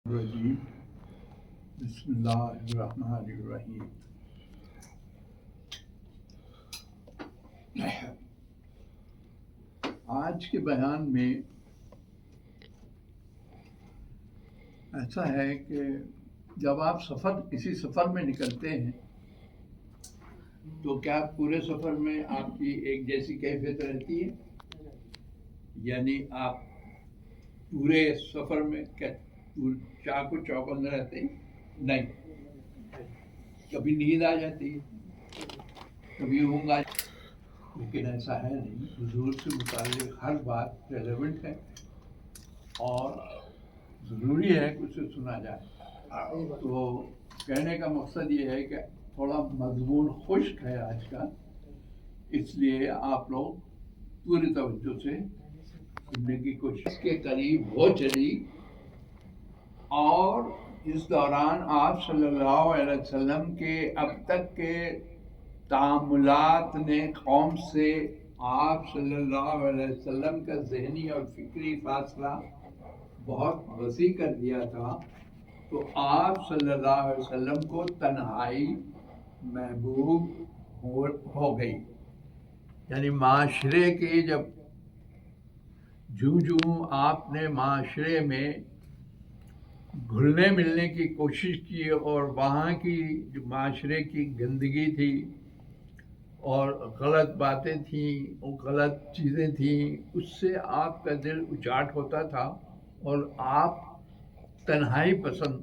الرجیم بسم اللہ الرحمن الرحیم. آج کے بیان میں ایسا ہے کہ جب آپ کسی سفر میں نکلتے ہیں تو کیا پورے سفر میں آپ کی ایک جیسی کیفیت رہتی ہے؟ یعنی آپ پورے سفر میں چاق و چوبند رہتے ہیں؟ نہیں، کبھی نیند آ جاتی ہے، کبھی اونگ آ جاتی ہے، لیکن ایسا ہے نہیں. حضور سے متعلق ہر بات ریلیونٹ ہے اور ضروری ہے کہ اسے سنا جائے. تو کہنے کا مقصد یہ ہے کہ تھوڑا مضمون خشک ہے آج کا، اس لیے آپ لوگ پوری توجہ سے سننے کی کوشش کے قریب ہو چلی. اور اس دوران آپ صلی اللہ علیہ وسلم کے اب تک کے تعاملات نے قوم سے آپ صلی اللہ علیہ وسلم کا ذہنی اور فکری فاصلہ بہت وسیع کر دیا تھا. تو آپ صلی اللہ علیہ وسلم کو تنہائی محبوب ہو گئی. یعنی معاشرے کے جب آپ نے معاشرے میں گھلنے ملنے کی کوشش کی اور وہاں کی جو معاشرے کی گندگی تھی اور غلط باتیں تھیں اور غلط چیزیں تھیں، اس سے آپ کا دل اچاٹ ہوتا تھا اور آپ تنہائی پسند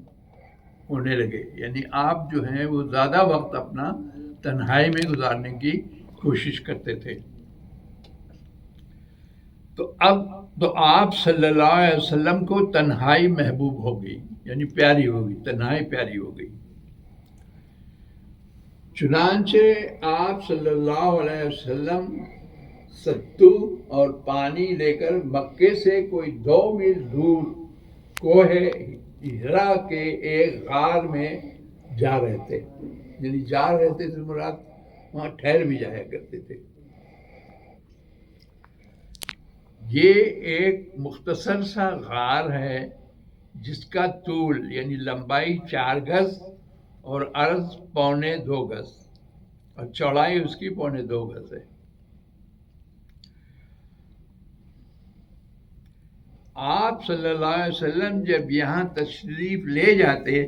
ہونے لگے. یعنی آپ جو ہیں وہ زیادہ وقت اپنا تنہائی میں گزارنے کی کوشش کرتے تھے. تو اب تو آپ صلی اللہ علیہ وسلم کو تنہائی محبوب ہو گئی، یعنی پیاری ہو گئی، تنہائی پیاری ہو گئی. چنانچہ آپ صلی اللہ علیہ وسلم ستو اور پانی لے کر مکے سے کوئی 2 میل دور کوہ ہرا کے ایک غار میں جا رہے تھے. یعنی جا رہے تھے تو مراد وہاں ٹھہر بھی جایا کرتے تھے. یہ ایک مختصر سا غار ہے جس کا طول یعنی لمبائی 4 گز اور عرض 2.25 گز اور چوڑائی اس کی 2.25 گز ہے. آپ صلی اللہ علیہ وسلم جب یہاں تشریف لے جاتے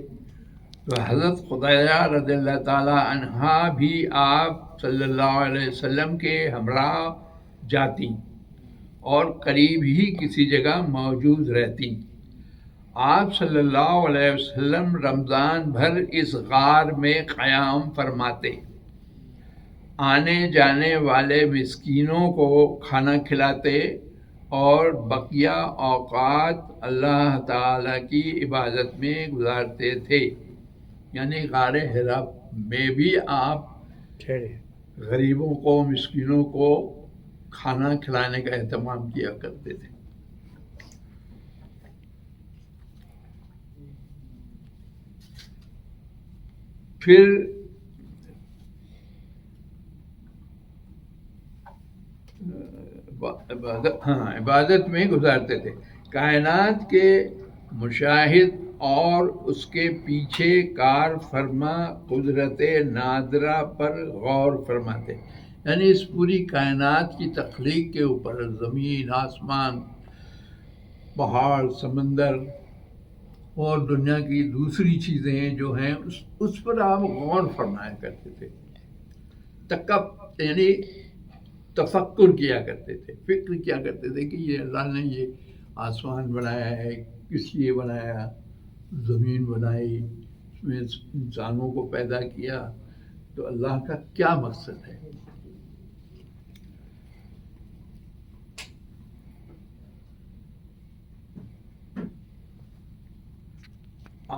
تو حضرت خدیجہ رضی اللہ تعالی عنہا بھی آپ صلی اللہ علیہ وسلم کے ہمراہ جاتی اور قریب ہی کسی جگہ موجود رہتی. آپ صلی اللہ علیہ وسلم رمضان بھر اس غار میں قیام فرماتے، آنے جانے والے مسکینوں کو کھانا کھلاتے اور بقیہ اوقات اللہ تعالیٰ کی عبادت میں گزارتے تھے. یعنی غار حرا میں بھی آپ غریبوں کو، مسکینوں کو کھانا کھلانے کا اہتمام کیا کرتے تھے. پھر عبادت میں گزارتے تھے. کائنات کے مشاہد اور اس کے پیچھے کار فرما قدرت نادرہ پر غور فرماتے. یعنی اس پوری کائنات کی تخلیق کے اوپر، زمین، آسمان، پہاڑ، سمندر اور دنیا کی دوسری چیزیں جو ہیں اس پر آپ غور فرمایا کرتے تھے. یعنی تفکر کیا کرتے تھے، فکر کیا کرتے تھے کہ یہ اللہ نے یہ آسمان بنایا ہے، کس لیے بنایا، زمین بنائی، اس میں انسانوں کو پیدا کیا، تو اللہ کا کیا مقصد ہے.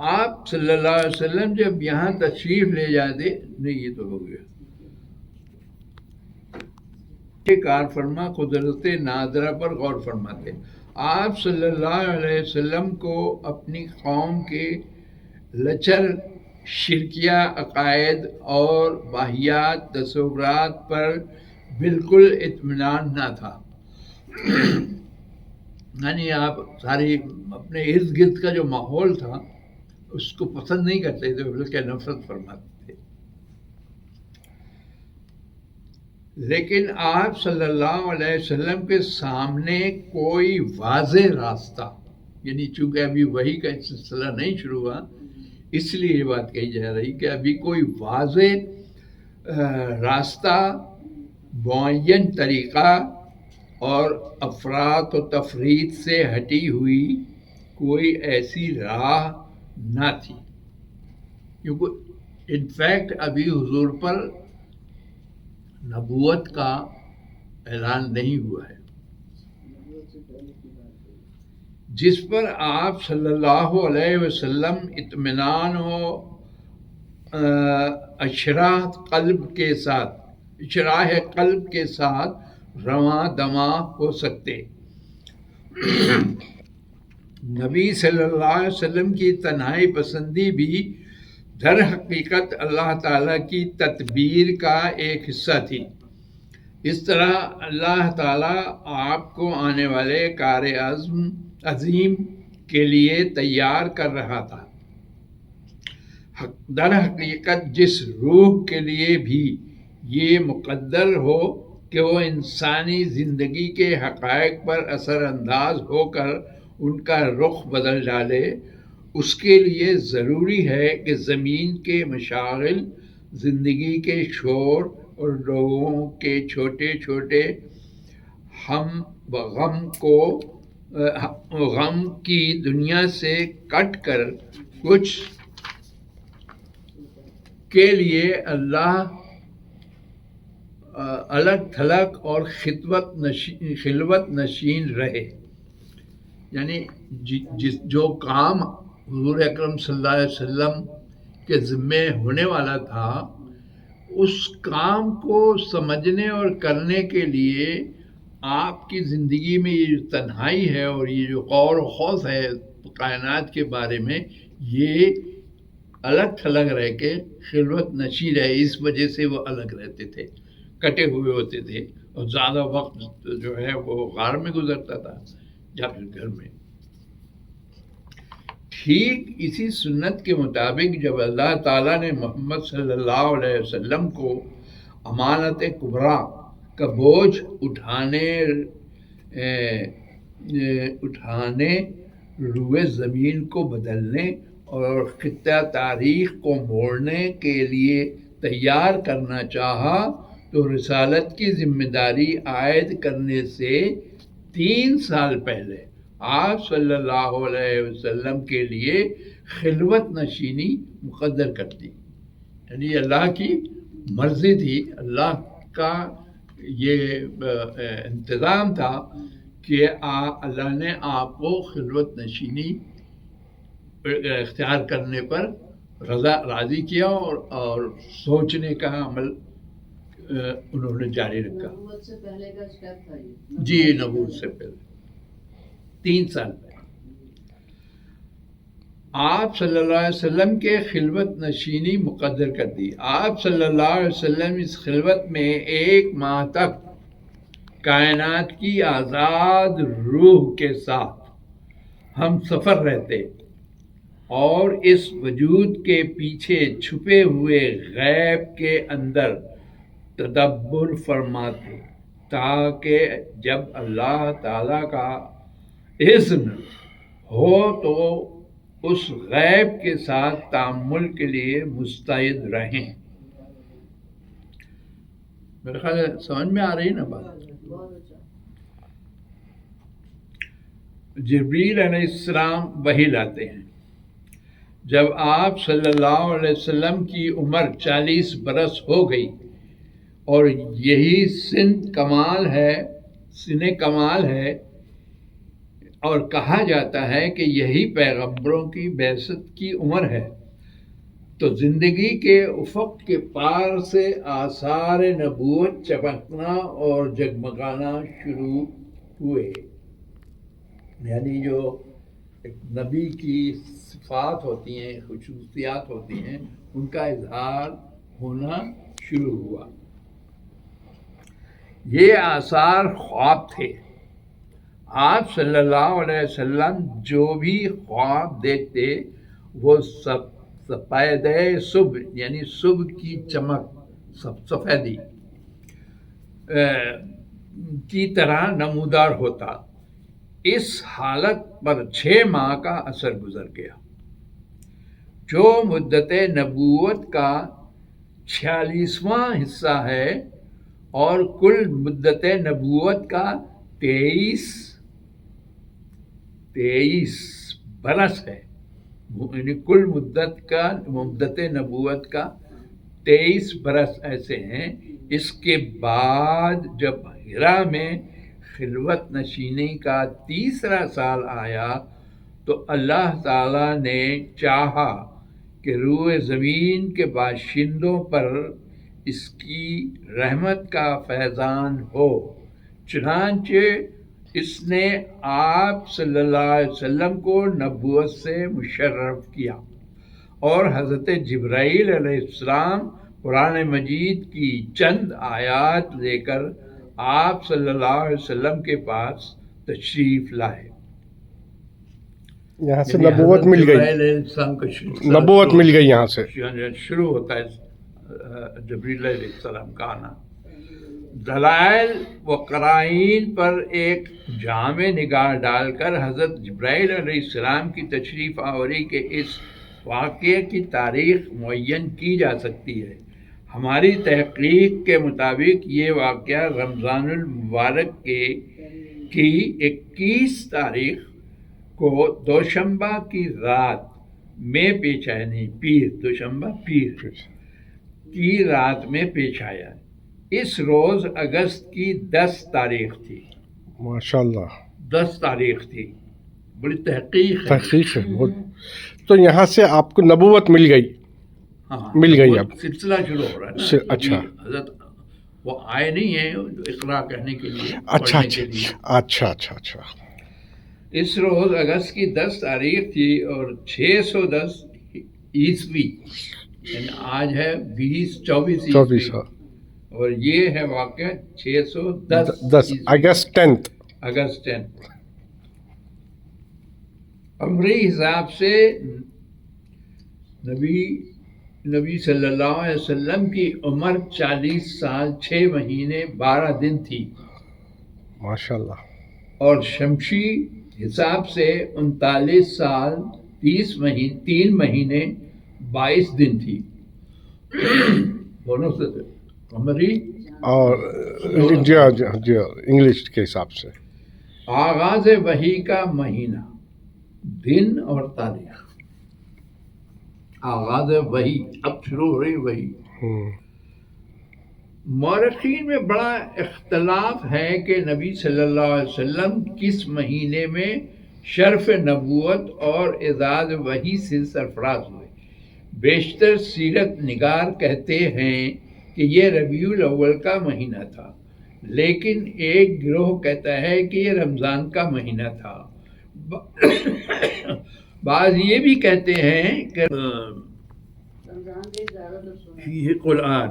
آپ صلی اللہ علیہ وسلم جب یہاں تشریف لے جاتے، نہیں یہ تو ہو گیا، کار فرما قدرت نادرہ پر غور فرماتے. آپ صلی اللہ علیہ وسلم کو اپنی قوم کے لچر شرکیہ عقائد اور واہیات تصورات پر بالکل اطمینان نہ تھا. یعنی آپ ساری اپنے ارد گرد کا جو ماحول تھا اس کو پسند نہیں کرتے تھے بلکہ نفرت فرماتے تھے. لیکن آپ صلی اللہ علیہ وسلم کے سامنے کوئی واضح راستہ، یعنی چونکہ ابھی وحی کا سلسلہ نہیں شروع ہوا اس لیے یہ بات کہی جا رہی کہ ابھی کوئی واضح راستہ، معین طریقہ اور افراط و تفریط سے ہٹی ہوئی کوئی ایسی راہ نہ تھی. کیونکہ انفیکٹ ابھی حضور پر نبوت کا اعلان نہیں ہوا ہے، جس پر آپ صلی اللہ علیہ وسلم اطمینان و اشراح قلب کے ساتھ رواں دماں ہو سکتے. نبی صلی اللہ علیہ وسلم کی تنہائی پسندی بھی در حقیقت اللہ تعالیٰ کی تدبیر کا ایک حصہ تھی. اس طرح اللہ تعالیٰ آپ کو آنے والے کار عظیم کے لیے تیار کر رہا تھا. در حقیقت جس روح کے لیے بھی یہ مقدر ہو کہ وہ انسانی زندگی کے حقائق پر اثر انداز ہو کر ان کا رخ بدل ڈالے، اس کے لیے ضروری ہے کہ زمین کے مشاغل، زندگی کے شور اور لوگوں کے چھوٹے چھوٹے غم کی دنیا سے کٹ کر کچھ کے لیے اللہ الگ تھلگ اور خلوت نشین رہے. یعنی جو کام حضور اکرم صلی اللہ علیہ وسلم کے ذمے ہونے والا تھا، اس کام کو سمجھنے اور کرنے کے لیے آپ کی زندگی میں یہ جو تنہائی ہے اور یہ جو غور و خوض ہے کائنات کے بارے میں، یہ الگ تھلگ رہ کے خلوت نشین ہے. اس وجہ سے وہ الگ رہتے تھے، کٹے ہوئے ہوتے تھے، اور زیادہ وقت جو ہے وہ غار میں گزرتا تھا یا پھر گھر میں. ٹھیک اسی سنت کے مطابق جب اللہ تعالیٰ نے محمد صلی اللہ علیہ وسلم کو امانت کبریٰ کا بوجھ اٹھانے، روئے زمین کو بدلنے اور خطہ تاریخ کو موڑنے کے لیے تیار کرنا چاہا، تو رسالت کی ذمہ داری عائد کرنے سے 3 سال پہلے آپ صلی اللہ علیہ وسلم کے لیے خلوت نشینی مقدر کر دی. یعنی اللہ کی مرضی تھی، اللہ کا یہ انتظام تھا کہ اللہ نے آپ کو خلوت نشینی اختیار کرنے پر راضی کیا اور سوچنے کا عمل انہوں نے جاری رکھا. نبوت سے پہلے کا اسٹیپ تھا یہ؟ جی، نبوت سے پہلے 3 سال پہلے آپ صلی اللہ علیہ وسلم کے خلوت نشینی مقدر کر دی. آپ صلی اللہ علیہ وسلم اس خلوت میں 1 ماہ تک کائنات کی آزاد روح کے ساتھ ہم سفر رہتے اور اس وجود کے پیچھے چھپے ہوئے غیب کے اندر تدبر فرماتے، تاکہ جب اللہ تعالیٰ کا اذن ہو تو اس غیب کے ساتھ تعامل کے لیے مستعد رہیں. میرے خیال ہے سمجھ میں آ رہی نا بات. جبریل علیہ السلام وحی لاتے ہیں. جب آپ صلی اللہ علیہ وسلم کی عمر 40 برس ہو گئی اور یہی سن کمال ہے اور کہا جاتا ہے کہ یہی پیغمبروں کی بعثت کی عمر ہے، تو زندگی کے افق کے پار سے آثار نبوت چمکنا اور جگمگانا شروع ہوئے. یعنی جو ایک نبی کی صفات ہوتی ہیں، خصوصیات ہوتی ہیں، ان کا اظہار ہونا شروع ہوا. یہ آثار خواب تھے، آپ صلی اللہ علیہ وسلم جو بھی خواب دیکھتے وہ سفید صبح یعنی صبح کی چمک سفیدی کی طرح نمودار ہوتا. اس حالت پر 6 ماہ کا اثر گزر گیا جو مدت نبوت کا 46واں حصہ ہے اور کل مدت نبوت کا 23 برس ہے. یعنی کل مدت نبوت کا 23 برس ایسے ہیں. اس کے بعد جب حرا میں خلوت نشینی کا 3 سال آیا تو اللہ تعالیٰ نے چاہا کہ روئے زمین کے باشندوں پر اس کی رحمت کا فیضان ہو. چنانچہ اس نے آپ صلی اللہ علیہ وسلم کو نبوت سے مشرف کیا اور حضرت جبرائیل علیہ السلام قرآن مجید کی چند آیات لے کر آپ صلی اللہ علیہ وسلم کے پاس تشریف لائے. یہاں سے نبوت مل گئی. نبوت مل گئی یہاں سے شروع ہوتا ہے جبرائیل علیہ السلام کا آنا. دلائل و قرائن پر ایک جامع نگاہ ڈال کر حضرت جبرائیل علیہ السلام کی تشریف آوری کے اس واقعے کی تاریخ معین کی جا سکتی ہے. ہماری تحقیق کے مطابق یہ واقعہ رمضان المبارک کی 21 تاریخ کو دوشنبہ کی رات میں پیش آیا. نہیں دوشنبہ پیر کی رات میں پیش آیا. اس روز اگست کی 10 تاریخ تھی. ماشاءاللہ 10 تاریخ تھی. بڑی تحقیق ہے. تو یہاں سے آپ کو نبوت مل گئی. مل گئی. اب سلسلہ شروع ہو رہا ہے. اچھا. حضرت وہ آئے نہیں ہیں اقرا کہنے کے لیے. اچھا. اس روز اگست کی 10 تاریخ تھی اور 610 عیسوی یعنی آج ہے 24 اور یہ ہے واقعہ 610 اگست 10 عمری حساب سے نبی صلی اللہ علیہ وسلم کی عمر 40 سال 6 مہینے 12 دن تھی. ماشاءاللہ. اور شمسی حساب سے 39 سال 3 مہینے 22 دن تھی. دونوں سے عمری اور جی انگلش کے حساب سے. آغاز وحی کا مہینہ، دن اور تاریخ. آغاز وحی اب شروع ہو رہی وحی. مورخین میں بڑا اختلاف ہے کہ نبی صلی اللہ علیہ وسلم کس مہینے میں شرف نبوت اور اعزاز وحی سے سرفراز ہوئے. بیشتر سیرت نگار کہتے ہیں کہ یہ ربیع الاول کا مہینہ تھا، لیکن ایک گروہ کہتا ہے کہ یہ رمضان کا مہینہ تھا. بعض یہ بھی کہتے ہیں کہ یہ قرآن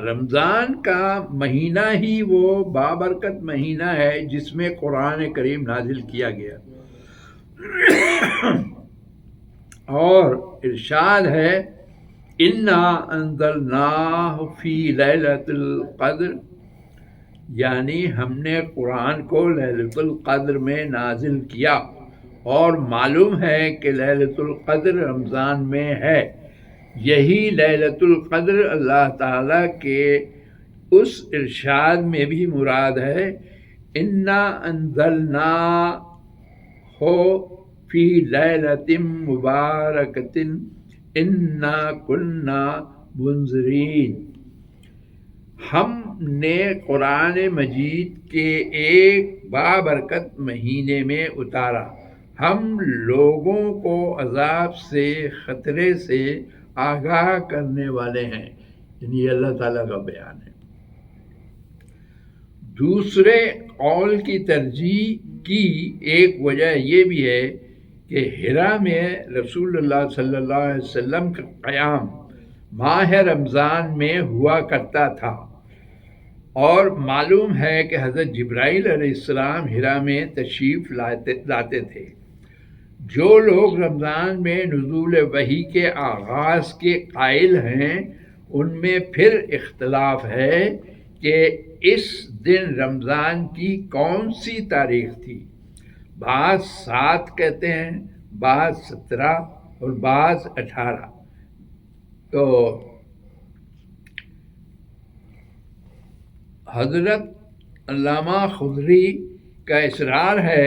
رمضان کا مہینہ ہی وہ بابرکت مہینہ ہے جس میں قرآن کریم نازل کیا گیا. اور ارشاد ہے انا انزلناہ فی لیلۃ القدر، یعنی ہم نے قرآن کو لیلۃ القدر میں نازل کیا. اور معلوم ہے کہ لیلۃ القدر رمضان میں ہے. یہی لیلۃ القدر اللہ تعالیٰ کے اس ارشاد میں بھی مراد ہے انا انزلناہ فی لیلۃ مبارکۃ انا کنا منذرین. ہم نے قرآن مجید کے ایک بابرکت مہینے میں اتارا. ہم لوگوں کو عذاب سے خطرے سے آگاہ کرنے والے ہیں. یعنی اللہ تعالیٰ کا بیان ہے. دوسرے قول کی ترجیح کی ایک وجہ یہ بھی ہے کہ حرا میں رسول اللہ صلی اللہ علیہ وسلم کا قیام ماہ رمضان میں ہوا کرتا تھا. اور معلوم ہے کہ حضرت جبرائیل علیہ السلام ہرا میں تشریف لاتے تھے۔ جو لوگ رمضان میں نزول وحی کے آغاز کے قائل ہیں ان میں پھر اختلاف ہے کہ اس دن رمضان کی کون سی تاریخ تھی۔ بعض 7 کہتے ہیں، بعض 17 اور بعض 18۔ تو حضرت علامہ خضری کا اصرار ہے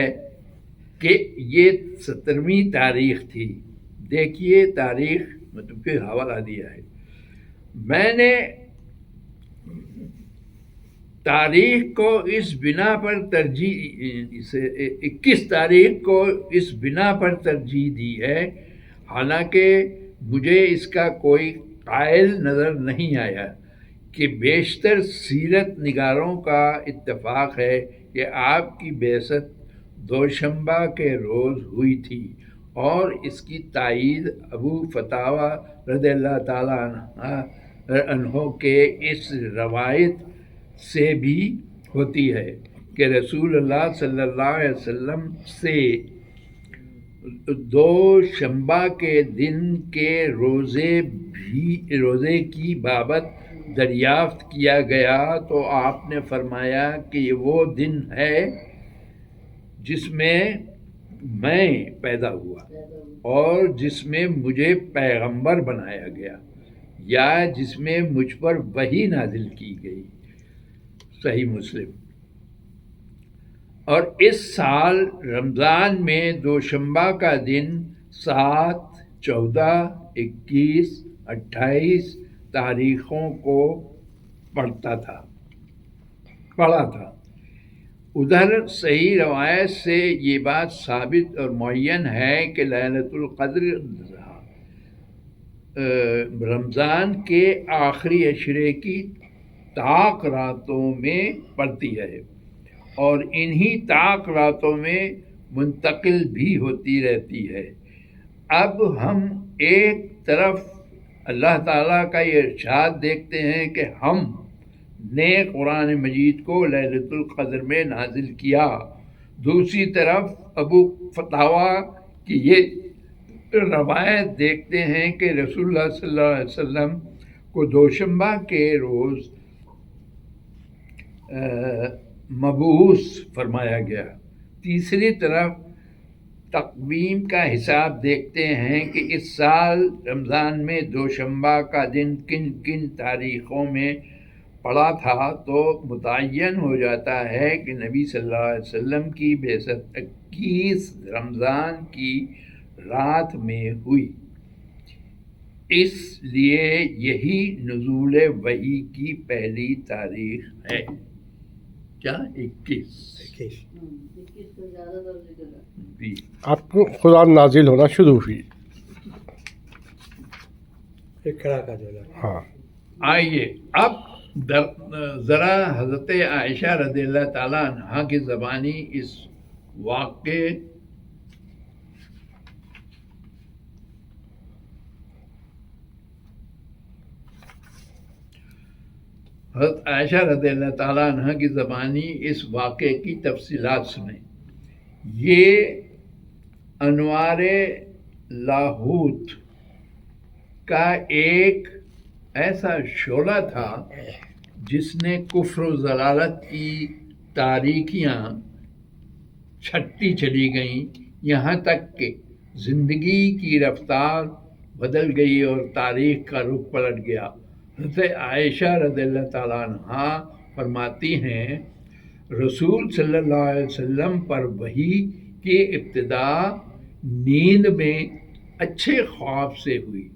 کہ یہ 17ویں تاریخ تھی۔ دیکھیے تاریخ مطلب کہ حوالہ دیا ہے۔ میں نے تاریخ کو اس بنا پر ترجیح 21 تاریخ کو اس بنا پر ترجیح دی ہے، حالانکہ مجھے اس کا کوئی قائل نظر نہیں آیا کہ بیشتر سیرت نگاروں کا اتفاق ہے کہ آپ کی بعثت دوشنبہ کے روز ہوئی تھی، اور اس کی تائید ابو فتاویٰ رضی اللہ تعالیٰ عنہ کے اس روایت سے بھی ہوتی ہے کہ رسول اللہ صلی اللہ علیہ وسلم سے دوشنبہ کے دن کے روزے کی بابت دریافت کیا گیا تو آپ نے فرمایا کہ یہ وہ دن ہے جس میں میں پیدا ہوا اور جس میں مجھے پیغمبر بنایا گیا، یا جس میں مجھ پر وحی نازل کی گئی۔ صحیح مسلم۔ اور اس سال رمضان میں دوشنبہ کا دن 7، 14، 21، 28 تاریخوں کو پڑھا تھا۔ ادھر صحیح روایت سے یہ بات ثابت اور معین ہے کہ لیلۃ القدر رمضان کے آخری عشرے کی طاق راتوں میں پڑتی ہے اور انہی طاق راتوں میں منتقل بھی ہوتی رہتی ہے۔ اب ہم ایک طرف اللہ تعالیٰ کا یہ ارشاد دیکھتے ہیں کہ ہم نے قرآن مجید کو لیلۃ القدر میں نازل کیا، دوسری طرف ابو فتاویٰ کی یہ روایت دیکھتے ہیں کہ رسول اللہ صلی اللہ علیہ وسلم کو دوشنبہ کے روز مبعوث فرمایا گیا۔ تیسری طرف تقویم کا حساب دیکھتے ہیں کہ اس سال رمضان میں دوشنبہ کا دن کن کن تاریخوں میں پڑا تھا تو متعین ہو جاتا ہے کہ نبی صلی اللہ علیہ وسلم کی بعثت 21 رمضان کی رات میں ہوئی، اس لیے یہی نزول وحی کی پہلی تاریخ ہے۔ کیا 21 کو زیادہ تر ذکر ہے۔ جی آپ کو قرآن نازل ہونا شروع ہوئی۔ ہاں آئیے اب ذرا حضرت عائشہ رضی اللہ تعالیٰ عنہا کی زبانی اس واقعے حضرت عائشہ رضی اللہ تعالیٰ عنہ کی زبانی اس واقعے کی تفصیلات سنیں۔ یہ انوار لاہوت کا ایک ایسا شعلہ تھا جس نے کفر و ضلالت کی تاریکیاں چھٹتی چلی گئیں، یہاں تک کہ زندگی کی رفتار بدل گئی اور تاریخ کا رخ پلٹ گیا۔ حضرت عائشہ رضی اللہ تعالیٰ عنہ فرماتی ہیں رسول صلی اللہ علیہ وسلم پر وحی کی ابتدا نیند میں اچھے خواب سے ہوئی۔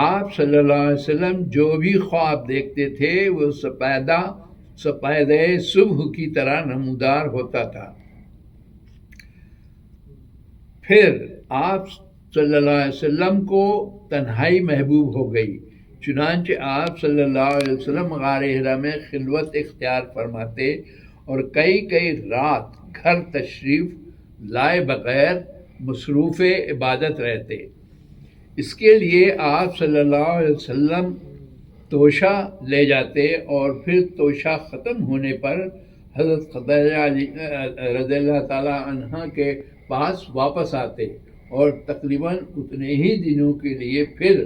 آپ صلی اللہ علیہ وسلم جو بھی خواب دیکھتے تھے وہ سپیدہ صبح کی طرح نمودار ہوتا تھا۔ پھر آپ صلی اللہ علیہ وسلم کو تنہائی محبوب ہو گئی، چنانچہ آپ صلی اللہ علیہ وسلم غار حرا میں خلوت اختیار فرماتے اور کئی رات گھر تشریف لائے بغیر مصروف عبادت رہتے۔ اس کے لیے آپ صلی اللہ علیہ وسلم توشہ لے جاتے اور پھر توشہ ختم ہونے پر حضرت خدیجہ رضی اللہ تعالیٰ عنہا کے پاس واپس آتے اور تقریباً اتنے ہی دنوں کے لیے پھر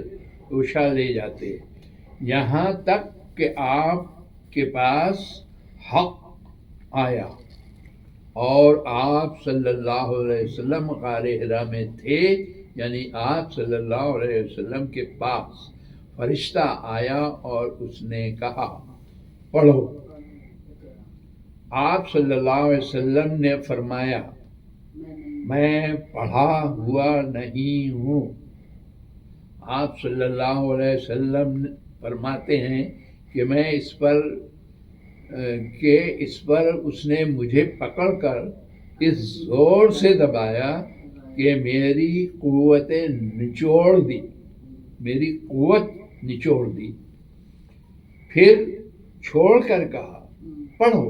توشہ لے جاتے، یہاں تک کہ آپ کے پاس حق آیا اور آپ صلی اللہ علیہ وسلم غار حرا میں تھے، یعنی آپ صلی اللہ علیہ وسلم کے پاس فرشتہ آیا اور اس نے کہا پڑھو۔ آپ صلی اللہ علیہ وسلم نے فرمایا میں پڑھا ہوا نہیں ہوں۔ آپ صلی اللہ علیہ وسلم فرماتے ہیں کہ میں اس پر اس نے مجھے پکڑ کر اس زور سے دبایا کہ میری قوت نچوڑ دی، پھر چھوڑ کر کہا پڑھو۔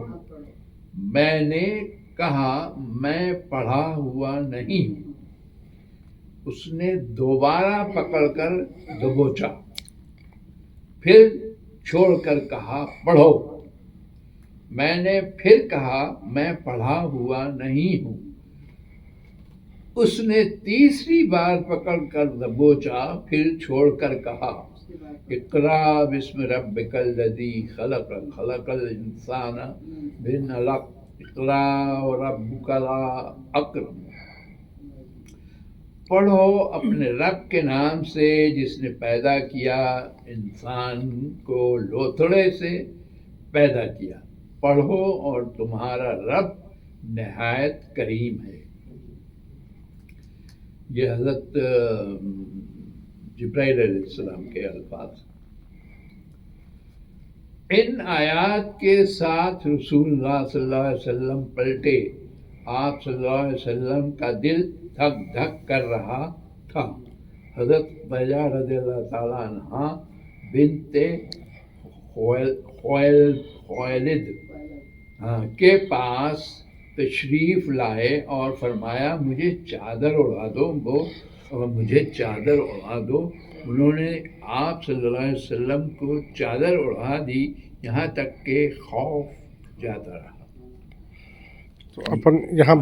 میں نے کہا میں پڑھا ہوا نہیں ہوں۔ اس نے دوبارہ پکڑ کر دبوچا، پھر چھوڑ کر کہا پڑھو۔ میں نے پھر کہا میں پڑھا ہوا نہیں ہوں۔ اس نے تیسری بار پکڑ کر دبوچا، پھر چھوڑ کر کہا اقرأ بسم ربک الذی خلق، خلق الانسان من علق، اقرأ وربک الاکرم۔ پڑھو اپنے رب کے نام سے جس نے پیدا کیا، انسان کو لوتھڑے سے پیدا کیا، پڑھو اور تمہارا رب نہایت کریم ہے۔ یہ حضرت جبرائیل علیہ السلام کے الفاظ۔ ان آیات کے ساتھ رسول اللہ صلی اللہ علیہ وسلم پلٹے۔ آپ صلی اللہ علیہ وسلم کا دل دھک دھک کر رہا تھا۔ حضرت خدیجہ رضی اللہ تعالیٰ عنہا بنت خویلد کے پاس تشریف لائے اور فرمایا مجھے چادر اڑا دو۔ انہوں نے آپ صلی اللہ علیہ وسلم کو چادر اڑا دی، یہاں تک کہ خوف جاتا رہا۔ تو اپن یہاں